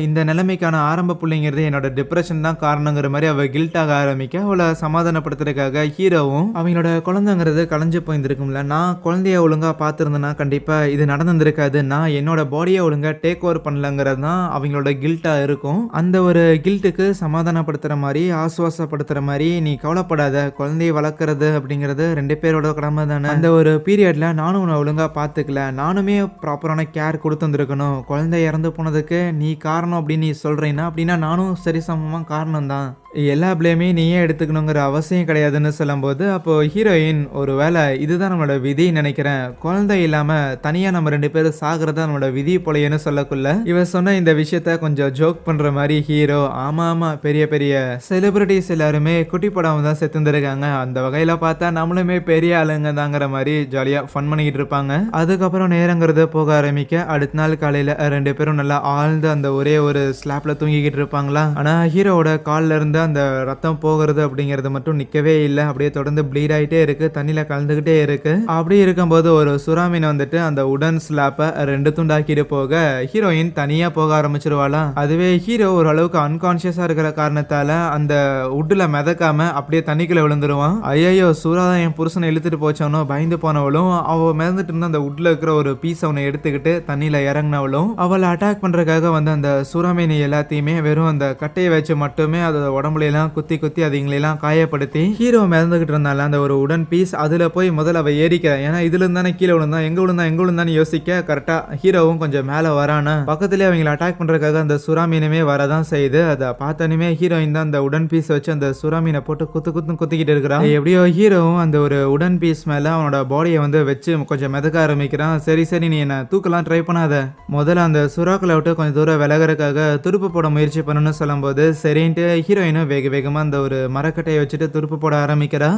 A: இந்த நிலைமைக்கான ஆரம்ப பிள்ளைங்கிறது என்னோட டிப்ரெஷன் தான் காரணங்கிற மாதிரி அவள் கில்ட்டாக ஆரம்பிக்க, அவளை சமாதானப்படுத்துறதுக்காக ஹீரோவும் அவங்களோட குழந்தைங்கிறது கலைஞ்சு போயிருந்துருக்கும்ல, நான் குழந்தைய ஒழுங்காக பார்த்துருந்தேன்னா கண்டிப்பாக இது நடந்திருக்காது, நான் என்னோட பாடியை ஒழுங்கா டேக் ஓவர் பண்ணலங்கிறது தான் அவங்களோட கில்ட்டா இருக்கும். அந்த ஒரு கில்ட்டுக்கு சமாதானப்படுத்துற மாதிரி ஆசுவாசப்படுத்துற மாதிரி, நீ கவலைப்படாத, குழந்தையை வளர்க்கறது அப்படிங்கிறது 2 பேரோட கடமை தானே, அந்த ஒரு பீரியட்ல நானும் உன்னை ஒழுங்கா பார்த்துக்கல, நானுமே ப்ராப்பரான கேர் கொடுத்துருக்கணும், குழந்தை இறந்து போனதுக்கு நீ காரணம் அப்படின்னு நீ சொல்றீன்னா அப்படின்னா நானும் சரிசமமா காரணம் தான், எல்லா பிளேமையும் நீயே எடுத்துக்கணுங்கிற அவசியம் கிடையாதுன்னு சொல்லும்போது அப்போ ஹீரோயின் ஒரு வேளை இதுதான் நம்மளோட விதி நினைக்கிறேன், குழந்தை இல்லாம தனியா நம்ம 2 பேரும் சாகிறதா நம்மளோட விதி போலையன்னு சொல்லக்குள்ள இவ சொன்ன இந்த விஷயத்த கொஞ்சம் ஜோக் பண்ற மாதிரி ஹீரோ, ஆமா பெரிய பெரிய செலிபிரிட்டிஸ் எல்லாருமே குட்டி படம் தான் செத்துருக்காங்க, அந்த வகையில பார்த்தா நம்மளுமே பெரிய ஆளுங்க தாங்கிற மாதிரி ஜாலியா ஃபன் பண்ணிக்கிட்டு இருப்பாங்க. அதுக்கப்புறம் நேரங்கிறது போக ஆரம்பிக்க அடுத்த நாள் காலையில 2 பேரும் நல்லா ஆழ்ந்து அந்த ஒரே ஒரு ஸ்லாப்ல தூங்கிக்கிட்டு இருப்பாங்களா. ஆனா ஹீரோவோட கால்ல இருந்து அந்த ரத்தம் போகிறது அப்படிங்கிறது மட்டும் நிக்கவே இல்லை, அப்படியே தொடர்ந்து ப்ளீட் ஆகிட்டே இருக்கு, தண்ணியில கலந்துகிட்டே இருக்கு. அப்படி இருக்கும்போது ஒரு சுறாமீன் அந்த உடன் ஸ்லாப்பை 2 துண்டாக்கிட்டு போக ஹீரோயின் தனியா போக ஆரம்பிச்சிருவாளா. அதுவே ஹீரோ ஓரளவுக்கு அன்கான்சியஸா இருக்கிற காரணத்தால அந்த உட்டுல மிதக்காம அப்படியே தண்ணிக்குள்ள விழுந்துருவான். ஐயோ சூறாதான் என் புருஷனை இழுத்துட்டு போச்சவனோ பயந்து போனவளும் அவ மிதந்துட்டு இருந்த அந்த உட்ல இருக்கிற ஒரு பீஸ் அவனை எடுத்துக்கிட்டு தண்ணியில இறங்கினவளும் அவளை அட்டாக் பண்றதுக்காக அந்த சுறாமீன் எல்லாத்தையுமே வெறும் அந்த கட்டையை வச்சு மட்டுமே அதோட உடம்புல எல்லாம் குத்தி அதுங்களெல்லாம் காயப்படுத்தி ஹீரோ மிதந்துகிட்டு இருந்தால அந்த ஒரு உடன் பீஸ் அதுல போய் முதல்ல அவ ஏறிக்கிற, ஏன்னா இதுல இருந்தானே கீழே விழுந்தா எங்க விழுந்தான்னு யோசிக்க கரெக்டா ஹீரோவும் கொஞ்சம் மேல வரானா. பக்கத்துலேயே அவங்களை அட்டாக் பண்றதுக்காக அந்த சுறாமீனுமே வரதான் செய்யுது. அதை பார்த்தனுமே ஹீரோயின் தான் அந்த உடன் பீஸ் வச்சு அந்த சுறாமீனை போட்டு குத்திக்கிட்டு இருக்கிறான். எப்படியோ ஹீரோவும் அந்த ஒரு உடன் பீஸ் மேல அவனோட பாடியை வச்சு கொஞ்சம் மிதக்க ஆரம்பிக்கிறான். சரி நீ என்ன தூக்கலாம் ட்ரை பண்ணாத, முதல்ல அந்த சுறாக்களை விட்டு கொஞ்சம் தூரம் விலகிறதுக்காக துடுப்பு போட முயற்சி பண்ணணும்னு சொல்லும் போது சரின்ட்டு ஹீரோயின் ஹீரோயினும் வேக வேகமா அந்த ஒரு மரக்கட்டையை வச்சுட்டு துருப்பு போட ஆரம்பிக்கிறா.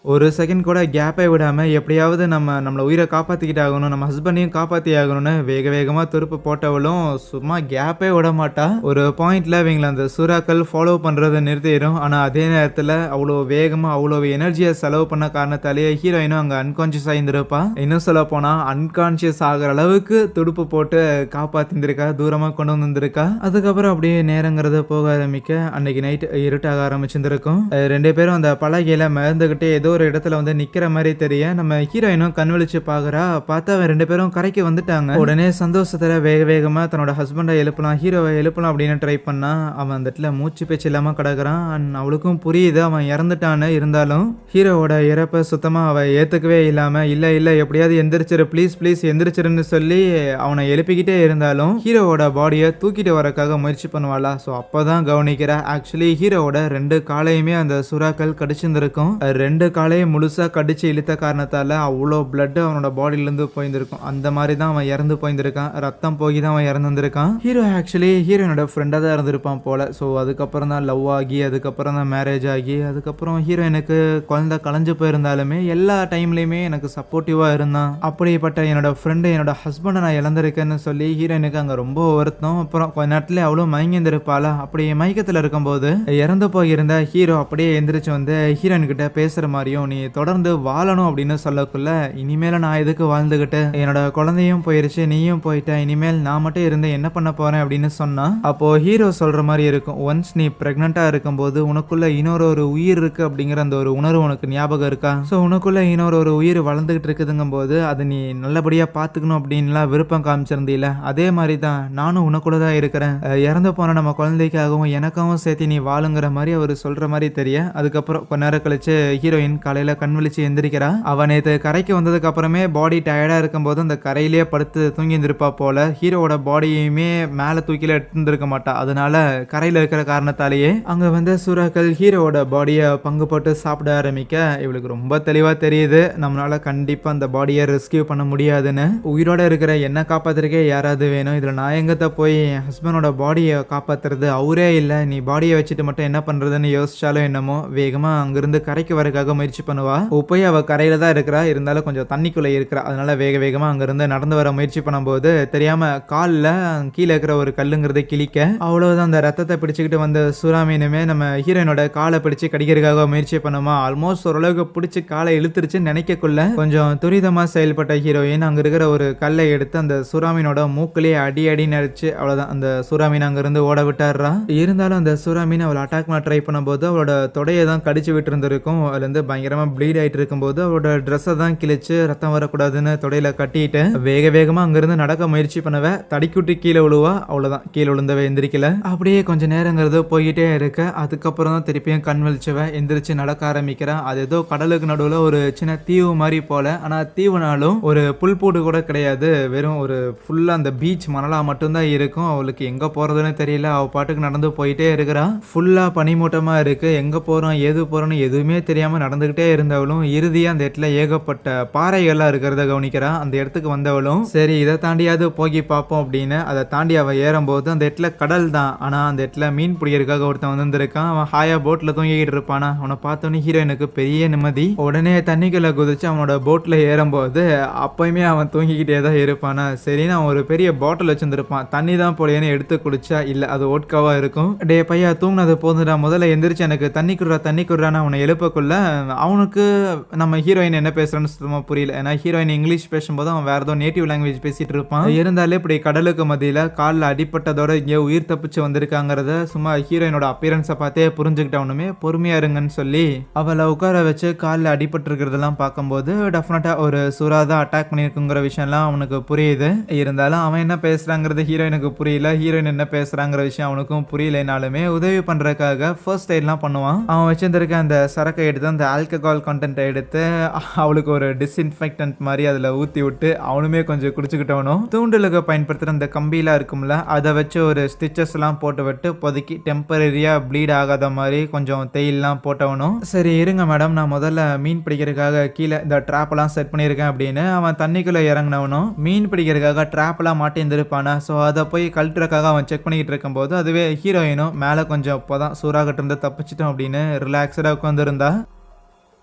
A: ஒரு செகண்ட் கூட கேப்பே விடாம எப்படியாவது நம்மள உயிரை காப்பாத்திக்கிட்டு ஆகணும், நம்ம ஹஸ்பண்டையும் காப்பாத்தி ஆகணும்னு வேக வேகமா துருப்பு போட்டவளும் சும்மா கேப்பே விட மாட்டா. ஒரு பாயிண்ட்ல இவங்கள அந்த சுறாக்கள் ஃபாலோ பண்றதை நிறுத்திடும். ஆனா அதே நேரத்துல அவ்வளோ வேகமா அவ்வளோ எனர்ஜியை செலவு பண்ண காரணத்தாலேயே ஹீரோயினும் அங்க அன்கான்சியஸ் ஆயிருந்திருப்பா. இன்னும் சொல்ல போனா அன்கான்சியஸ் ஆகிற அளவுக்கு துடுப்பு போட்டு காப்பாத்திருந்திருக்கா, தூரமா கொண்டு வந்திருக்கா. அதுக்கப்புறம் அப்படியே நேரங்கிறது போக ஆரம்பிக்க அன்னைக்கு நைட் இருட்டாக ஆரம்பிச்சிருந்திருக்கும். 2 பேரும் அந்த பலகையில மிதந்துகிட்டே ஏதோ ஒரு இடத்துல வந்து நிக்கிற மாதிரி தெரிய நம்ம ஹீரோயினும் கண் விழிச்சு பாக்குறா. பார்த்தா அவன் 2 பேரும் கரைக்கு வந்துட்டாங்க. உடனே சந்தோஷத்துல வேக வேகமா தன்னோட ஹஸ்பண்டை எழுப்பலாம், ஹீரோவை எழுப்பலாம் அப்படின்னு ட்ரை பண்ணா அவன் அந்த இடத்துல மூச்சு பேச்சு இல்லாம கிடக்குறான். அண்ட் அவளுக்கும் புரியுது அவன் இறந்துட்டான்னு. இருந்தாலும் ஹீரோவோட இறப்பை சுத்தமா அவ ஏத்துக்கவே இல்லாம இல்ல இல்ல எப்படியாவது எந்திரிச்சிரு, ப்ளீஸ் ப்ளீஸ் எந்திரிச்சிருன்னு சொல்லி அவனை எழுப்பிக்கிட்டே இருந்தாலும் ஹீரோவோட பாடியை தூக்கிட்டு வரக்காக முயற்சி பண்ணுவாளா. ஸோ அப்பதான் கவனிக்கிறா ஆக்சுவலி ஹீரோவோட 2 காலையுமே அந்த சுறாக்கள் கடிச்சிருந்திருக்கும். 2 காலையை முழுசா கடிச்சு இழுத்த காரணத்தால அவ்வளோ பிளட் அவனோட பாடியிலேருந்து போயிருந்திருக்கும். அந்த மாதிரி தான் அவன் இறந்து போயிருந்திருக்கான். ரத்தம் போய் தான் அவன் இறந்துருக்கான். ஹீரோ ஆக்சுவலி ஹீரோனோட ஃப்ரெண்டாக தான் இருந்திருப்பான் போல. ஸோ அதுக்கப்புறம் தான் லவ் ஆகி அதுக்கப்புறம் தான் மேரேஜ் ஆகி அதுக்கப்புறம் ஹீரோயினுக்கு குழந்தை கலைஞ்சு போயிருந்தாலுமே எல்லா டைம்லையுமே எனக்கு சப்போர்ட்டிவாக இருந்தான். அப்படிப்பட்ட என்னோட ஃப்ரெண்டு என்னோட ஹஸ்பண்டை நான் இழந்திருக்கேன்னு சொல்லி ஹீரோயினுக்கு அங்கே ரொம்ப வருத்தம். அப்புறம் கொஞ்ச நேரத்துல அவ்வளோ மயங்கியிருப்பாளா. அப்படி மயக்கத்தில் இருக்கும்போது இறந்து போயிருந்த ஹீரோ அப்படியே எந்திரிச்சு வந்து ஹீரோயின் கிட்ட பேசுற மாதிரியும் நீ தொடர்ந்து வாழணும் அப்படின்னு சொல்லக்குள்ள இனிமேல நான் எதுக்கு வாழ்ந்துகிட்டு, என்னோட குழந்தையும் போயிருச்சு, நீயும் போயிட்ட, இனிமேல் நான் மட்டும் இருந்து என்ன பண்ண போறேன் அப்படின்னு சொன்னா அப்போ ஹீரோ சொல்ற மாதிரி இருக்கும். ஒன்ஸ் நீ பிரெக்னண்டா இருக்கும்போது உனக்குள்ள இன்னொரு உயிர் இருக்கு அப்படிங்கிற அந்த ஒரு உணர்வு உனக்கு ஞாபகம் இருக்கா? ஸோ உனக்குள்ள இன்னொரு உயிர் வளர்ந்துகிட்டு இருக்குதுங்கும் போது அதை நீ நல்லபடியா பாத்துக்கணும் அப்படின்லாம் விருப்பம் காமிச்சிருந்தீல. அதே மாதிரி தான் நானும் உனக்குள்ளதான் இருக்கிறேன். இறந்து போன நம்ம குழந்தைக்காகவும் எனக்காகவும் சேர்த்து நீ வாழுங்கிற மாதிரி அவர் சொல்ற மாதிரி தெரிய அதுக்கப்புறம் கொஞ்ச நேரம் கழிச்சு ஹீரோயின் காலையில கண் விழிச்சு எந்திரிக்கிறா. அவன் நேற்று கரைக்கு வந்ததுக்கு அப்புறமே பாடி டயர்டா இருக்கும் போது அந்த கரையிலேயே படுத்து தூங்கி இருந்திருப்பா போல. ஹீரோவோட பாடியுமே மேல தூக்கில எடுத்துருக்க மாட்டா. அதனால கரையில இருக்கிற காரணத்தாலேயே அங்க வந்து சுறாக்கள் ஹீரோவோட பாடியை பங்கு போட்டு சாப்பிட ஆரம்பிக்க இவளுக்கு ரொம்ப தெளிவா தெரியுது நம்மளால கண்டிப்பா அந்த பாடியை ரெஸ்கியூ பண்ண முடியாதுன்னு. உயிரோட இருக்கிற என்ன காப்பாத்துறதுக்கே யாராவது வேணும். இதுல நான் எங்கத்த போய் என் ஹஸ்பண்டோட பாடியை காப்பாத்துறது, அவரே இல்லை, நீ பாடியை வச்சுட்டு மட்டும் என்ன பண்றதுன்னு யோசிச்சாலும் என்னமோ வேகமா அங்கிருந்து கரைக்கு வரக்காக முயற்சி பண்ணுவா. போய் அவ கரையில தான் இருக்கிறா, இருந்தாலும் கொஞ்சம் தண்ணிக்குள்ள இருக்கிறா. அதனால வேக வேகமா அங்கிருந்து நடந்து வர முயற்சி பண்ணும்போது தெரியாம காலில் கீழே இருக்கிற ஒரு கல்லுங்கிறத கிழிக்க அவ்வளவுதான் அந்த ரத்தத்தை பிடிச்சிக்கிட்டு வந்த சுறாமீனுமே நம்ம ஹீரோயினோட காலை பிடிச்சு கடிக்கிறதுக்காக முயற்சி பண்ணுமா. ஆல்மோஸ்ட் ஓரளவுக்கு பிடிச்சி காலை இழுத்துருச்சுன்னு நினைக்கக்குள்ள கொஞ்சம் துரிதமா செயல்பட்ட ஹீரோயின் அங்க இருக்கிற ஒரு கல்லை எடுத்து அந்த சுறாமீனோட மூக்கிலேயே அடின்னு அடிச்சு அவ்வளவுதான் அந்த சுறாமீன் அங்கிருந்து ஓட விட்டாடுறா. இருந்தாலும் அந்த சுறாமீன் அவளை அட்டாக் பண்ண ட்ரை பண்ணும்போது அவளோட தொடையை தான் கடிச்சு விட்டு இருந்திருக்கும். அதுல இருந்து பயங்கரமா ப்ளீட் ஆயிட்டு இருக்கும்போது அவரோட ட்ரெஸ்ஸை தான் கிழிச்சு ரத்தம் வரக்கூடாதுன்னு தொடையில கட்டிட்டு வேக வேகமா அங்கிருந்து நடக்க முயற்சி பண்ணவ தடிக்குட்டி கீழே விழுவா. அவ்வளவுதான், கீழே விழுந்தவ எந்திரிக்கல. அப்படியே கொஞ்ச நேரங்கிறது போயிட்டே இருக்க அதுக்கப்புறம் தான் திருப்பியும் கண் விழிச்சவ எந்திரிச்சு நடக்க ஆரம்பிக்கிறா. அது ஏதோ கடலுக்கு நடுவில் ஒரு சின்ன தீவு மாதிரி போல. ஆனா தீவுனாலும் ஒரு புல்பூடு கூட கிடையாது, வெறும் ஒரு ஃபுல்லா அந்த பீச் மணலா மட்டும்தான் இருக்கும். அவளுக்கு எங்க போறதுன்னு தெரியல. அவ பாட்டுக்கு நடந்து போயிட்டே இருக்கிறா. ஃபுல்லா பனிமூட்டமா இருக்கு. எங்க போறோம் ஏது போறோம்னு எதுவுமே தெரியாம நடந்துகிட்டே இருந்தவளும் இறுதியா அந்த இடத்துல ஏகப்பட்ட பாறைகள்லாம் இருக்கிறத கவனிக்கிறா. அந்த இடத்துக்கு வந்தவளும் சரி இதை தாண்டியாவது போகி பார்ப்போம் அப்படின்னு அதை தாண்டி அவ ஏறும்போது அந்த இடத்துல கடல் தான். ஆனா அந்த இடத்துல மீன் பிடிக்கிறதுக்காக ஒருத்தன் வந்திருக்கான். அவன் ஹாயா போட்ல தூங்கிக்கிட்டு இருப்பானா. அவனை பார்த்தோன்னே ஹீரோயினுக்கு பெரிய நிம்மதி. உடனே தண்ணிக்குள்ள குதிச்சு அவனோட போட்ல ஏறும்போது அப்பயுமே அவன் தூங்கிக்கிட்டே தான் இருப்பானா. சரின்னு அவன் ஒரு பெரிய பாட்டில் வச்சிருந்திருப்பான். தண்ணி தான் போலேன்னு எடுத்து குடிச்சா இல்ல அது ஓட்காவா இருக்கும். டே பையா தூங்கினது போதுடா, முதல்ல எந்திரிச்சு எனக்கு தண்ணி குடுறான்னு அவனை எழுப்பக்குள்ள அவனுக்கு நம்ம ஹீரோயின் என்ன பேசுறான்னு சுத்தமா புரியல. ஏன்னா ஹீரோயின் இங்கிலீஷ் பேசும்போது அவன் வேற ஏதோ நேட்டிவ் லாங்குவேஜ் பேசிட்டு இருப்பான். இருந்தாலே இப்படி கடலுக்கு மத்தியில காலில் அடிப்பட்டதோட இங்கே உயிர் தப்பிச்சு வந்திருக்காங்கிறத சும்மா ஹீரோயினோட அப்பியரன்ஸை பார்த்தே புரிஞ்சுக்கிட்டவனுமே பொறுமையா இருங்கன்னு சொல்லி அவளை உட்கார வச்சு காலில் அடிபட்டு இருக்கிறதெல்லாம் பார்க்கும்போது டெஃபினட்டா ஒரு சுறாதான் அட்டாக் பண்ணியிருக்குங்கிற விஷயம்லாம் அவனுக்கு புரியுது. இருந்தாலும் அவன் என்ன பேசுறாங்கிறது ஹீரோயினுக்கு புரியல, ஹீரோயின் என்ன பேசுறாங்கிற விஷயம் அவனுக்கும் புரியலைனாலுமே உதவி பண்றதுக்காக ஃபர்ஸ்ட் எய்ட்லாம் பண்ணுவான். அவன் வச்சிருந்திருக்க அந்த சரக்கை எடுத்து அந்த ஆல்கஹால் கண்டென்ட்டை எடுத்து அவளுக்கு ஒரு டிஸ்இன்ஃபெக்டன்ட் மாதிரி அதில் ஊற்றி விட்டு அவனுமே கொஞ்சம் குடிச்சுக்கிட்டவனும் தூண்டலுக்கு பயன்படுத்துகிற அந்த கம்பிலாம் இருக்கும்ல அதை வச்சு ஒரு ஸ்டிச்சஸ்லாம் போட்டு விட்டு இப்போதைக்கு டெம்பரரியாக ப்ளீட் ஆகாத மாதிரி கொஞ்சம் தேயிலாம் போட்டவனும் சரி இருங்க மேடம் நான் முதல்ல மீன் பிடிக்கிறதுக்காக கீழே இந்த ட்ராப்பெல்லாம் செட் பண்ணியிருக்கேன் அப்படின்னு அவன் தண்ணிக்குள்ளே இறங்கினவனும் மீன் பிடிக்கிறதுக்காக ட்ராப்பெல்லாம் மாட்டியிருந்திருப்பானா. ஸோ அதை போய் கழட்டுறதுக்காக அவன் செக் பண்ணிக்கிட்டு இருக்கும்போது அதுவே ஹீரோயினும் மேலே கொஞ்சம் இப்போதான் சூறாகிட்டு இருந்து தப்பிச்சிட்டோம் அப்படின்னு ரிலாக்ஸடாக உட்காந்துருந்தா.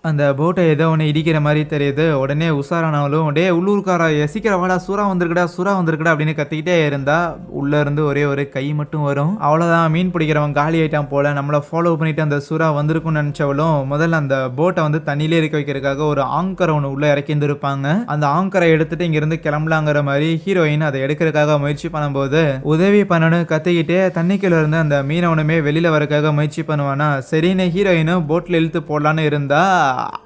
A: அந்த போட்டை ஏதோ ஒன்று இடிக்கிற மாதிரி தெரியுது. உடனே உஷாரானவளும் டே உள்ளூர்காரா சீக்கிரம் வாடா சூறா வந்திருக்குடா அப்படின்னு கத்திக்கிட்டே இருந்தா உள்ள இருந்து ஒரே ஒரு கை மட்டும் வரும். அவ்வளோதான் மீன் பிடிக்கிறவன் காலி ஆயிட்டான் போல. நம்மளை ஃபாலோ பண்ணிட்டு அந்த சூறா வந்திருக்கும்னு நினைச்சவளும் முதல்ல அந்த போட்டை வந்து தண்ணியிலே இருக்க வைக்கிறதுக்காக ஒரு ஆங்கரை ஒன்று உள்ள இறக்கி இருந்திருப்பாங்க. அந்த ஆங்கரை எடுத்துட்டு இங்கிருந்து கிளம்பலாங்கிற மாதிரி ஹீரோயின் அதை எடுக்கிறதுக்காக முயற்சி பண்ணும்போது உதவி பண்ணணும் கத்திக்கிட்டே தண்ணிக்குள்ள இருந்து அந்த மீனவனுமே வெளியில வரக்காக முயற்சி பண்ணுவானா. சரின்னு ஹீரோயினும் போட்ல இழுத்து போடலான்னு இருந்தா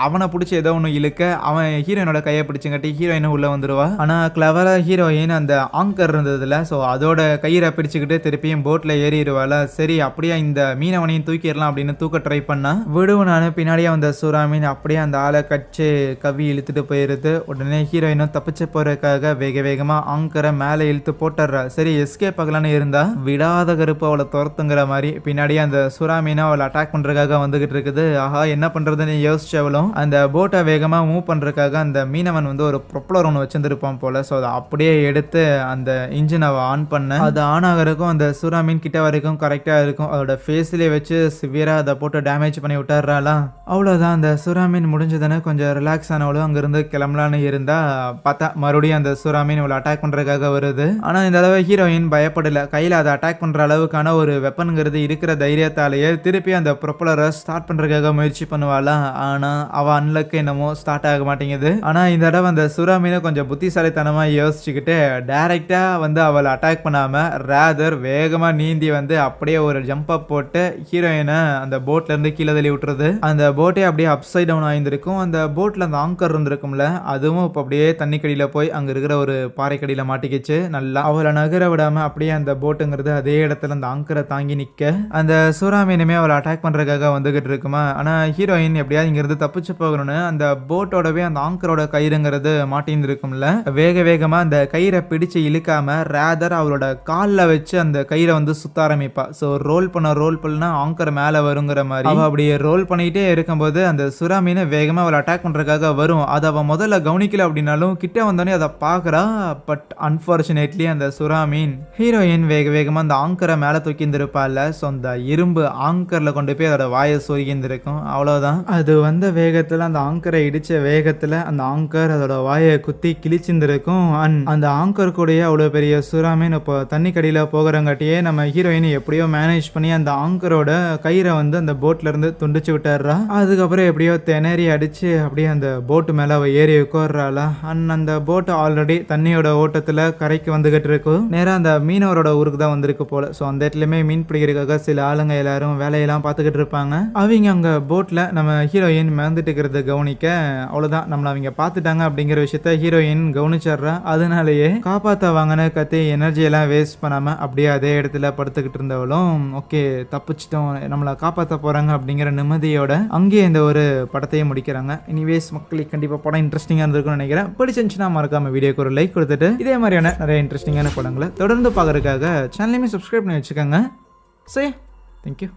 A: அவனை பிடிச்சி ஏதோ ஒன்று இழுக்க அவன் ஹீரோயினோட கையை பிடிச்சுங்கட்டி ஹீரோயினும் உள்ள வந்துடுவா. ஆனால் கிளவரா ஹீரோயின் அந்த ஆங்கர் இருந்ததுல ஸோ அதோட கயிறை பிடிச்சிக்கிட்டு திருப்பியும் போட்டில் ஏறிடுவாள். சரி அப்படியே இந்த மீனவனையும் தூக்கிடலாம் அப்படின்னு தூக்க ட்ரை பண்ணா விடுவனானு பின்னாடியே வந்த சூறா மீன் அப்படியே அந்த ஆளை கட்சி கவி இழுத்துட்டு போயிருது. உடனே ஹீரோயினும் தப்பிச்சு போறதுக்காக வேகமாக ஆங்கரை மேலே இழுத்து போட்டுறா. சரி எஸ்கேப் ஆகலான்னு இருந்தா விடாத கருப்பு அவளை துரத்துங்கிற மாதிரி பின்னாடியே அந்த சூறா மீனை அவளை அட்டாக் பண்றதுக்காக வந்துகிட்டு இருக்குது. ஆஹா என்ன பண்றதுன்னு யோசிச்சு அந்த போட்டை வேகமா மூவ் பண்றதுக்காக அந்த மீனவன் வந்து ஒரு ப்ரொப்பலர் ஒன்று வச்சிருந்திருப்பான் போல. ஸோ அதை அப்படியே எடுத்து அந்த இன்ஜினை ஆன் பண்ண அது ஆன் ஆகிறதுக்கும் அந்த சூறா மீன் கிட்ட வரைக்கும் கரெக்டாக இருக்கும். அதோட ஃபேஸ்லேயே வச்சு சிவியராக அதை போட்டு டேமேஜ் பண்ணி விட்டுறாலாம். அவ்வளோதான் அந்த சூறா மீன் முடிஞ்சதுன்னு கொஞ்சம் ரிலாக்ஸ் ஆனவளும் அங்கேருந்து கிளம்பலான்னு இருந்தா பார்த்தா மறுபடியும் அந்த சூறா மீன் இவ்வளோ அட்டாக் பண்ணுறதுக்காக வருது. ஆனால் இந்த அளவு ஹீரோயின் பயப்படலை. கையில் அதை அட்டாக் பண்ணுற அளவுக்கான ஒரு வெப்பனுங்கிறது இருக்கிற தைரியத்தாலேயே திருப்பி அந்த ப்ரொப்பலரை ஸ்டார்ட் பண்ணுறதுக்காக முயற்சி பண்ணுவாளா. ஆனால் அவ அன்லக்கு என்னமோ ஸ்டார்ட் ஆக மாட்டேங்குது. ஆனா இந்த தடவை அந்த சூறா மீனை கொஞ்சம் புத்திசாலித்தனமா யோசிச்சுக்கிட்டு டைரக்டா வந்து அவளை அட்டாக் பண்ணாம ரேதர் வேகமா நீந்தி வந்து அப்படியே ஒரு ஜம்ப் அப் போட்டு ஹீரோயினை அந்த போட்ல இருந்து கீழே தள்ளி விட்டுறது. அந்த போட்டே அப்படியே அப்சைட் டவுன் ஆயிருந்திருக்கும். அந்த போட்ல அந்த ஆங்கர் இருந்திருக்கும்ல அதுவும் இப்போ அப்படியே தண்ணிக்கடியில போய் அங்க இருக்கிற ஒரு பாறைக்கடியில மாட்டிக்கிச்சு. நல்லா அவளை நகர விடாம அப்படியே அந்த போட்டுங்கிறது அதே இடத்துல அந்த ஆங்கரை தாங்கி நிக்க அந்த சூறா மீனுமே அவளை அட்டாக் பண்றதுக்காக வந்துகிட்டு இருக்குமா. ஆனா ஹீரோயின் எப்படியாவது இங்கிருந்து தப்பிச்சு போகணும்னு அந்த போட்டோடவே அந்த ஆங்கரோட கயிறுங்கிறது மாட்டின்னு இருக்கும்ல வேகமா அந்த கயிறை பிடிச்சு இழுக்காம ரேதர் அவளோட காலில் வச்சு அந்த கயிறை வந்து சுத்த ஆரம்பிப்பா. ஸோ ரோல் பண்ணா ஆங்கர் மேலே வருங்கிற மாதிரி அவள் அப்படியே ரோல் பண்ணிக்கிட்டே இருக்கும்போது அந்த சுறா மீன் வேகமாக அவளை அட்டாக் பண்ணுறதுக்காக வரும். அதை அவள் முதல்ல கவனிக்கல அப்படின்னாலும் கிட்ட வந்தோடனே அதை பார்க்குறா. பட் அன்ஃபார்ச்சுனேட்லி அந்த சுறா மீன் ஹீரோயின் வேகமாக அந்த ஆங்கரை மேலே தூக்கிந்திருப்பாள். ஸோ அந்த இரும்பு ஆங்கரில் கொண்டு போய் அதோட வாயை சொருகிந்திருக்கும். அவ்வளோதான் அது வந்த வேகத்தில் அந்த ஆங்கரை இடிச்ச வேகத்தில் அந்த ஆங்கர் அதோட வாயை குத்தி கிழிச்சிருந்திருக்கும். அந்த ஆங்கர் கூடயே அவ்வளோ பெரிய சுறாமீன் இப்போ தண்ணி கடியில் போகிறங்காட்டியே நம்ம ஹீரோயின் எப்படியோ மேனேஜ் பண்ணி அந்த ஆங்கரோட கயிறை வந்து அந்த போட்ல இருந்து துண்டிச்சு விட்டுறா. அதுக்கப்புறம் எப்படியோ திணறி அடிச்சு அப்படியே அந்த போட்டு மேலே அவள் ஏறி உட்கார்றாளா. அந்த போட்டு ஆல்ரெடி தண்ணியோட ஓட்டத்தில் கரைக்கு வந்துகிட்டு இருக்கும். நேராக அந்த மீனவரோட ஊருக்கு தான் வந்திருக்கு போல. ஸோ அந்த இடத்துலையுமே மீன் பிடிக்கிறதுக்காக சில ஆளுங்க எல்லாரும் வேலையெல்லாம் பார்த்துக்கிட்டு இருப்பாங்க. அவங்க அங்கே போட்டில் நம்ம ஹீரோயின் மறந்துட்டு இருக்கிறத கவனிக்க அவ்வளோதான் நம்மளை அவங்க பார்த்துட்டாங்க அப்படிங்கிற விஷயத்த ஹீரோயின் கவனிச்சிட்றா. அதனாலேயே காப்பாற்ற வாங்கின கத்தி எனர்ஜியெல்லாம் வேஸ்ட் பண்ணாமல் அப்படியே அதே இடத்துல படுத்துக்கிட்டு இருந்தவளும் ஓகே தப்பிச்சிட்டோம் நம்மளை காப்பாற்ற போகிறாங்க அப்படிங்கிற நிம்மதியோட அங்கேயே இந்த ஒரு படத்தையும் முடிக்கிறாங்க. இனிவேஸ் மக்களுக்கு கண்டிப்பாக படம் இன்ட்ரெஸ்டிங்காக இருந்திருக்கும்னு நினைக்கிறேன். பிடிச்சிருந்துச்சுன்னா மறக்காம வீடியோக்கு ஒரு லைக் கொடுத்துட்டு இதே மாதிரியான நிறைய இன்ட்ரெஸ்டிங்கான படங்களை தொடர்ந்து பார்க்கறதுக்காக சேனலையுமே சப்ஸ்கிரைப் பண்ணி வச்சுக்கோங்க. சரி தேங்க்யூ.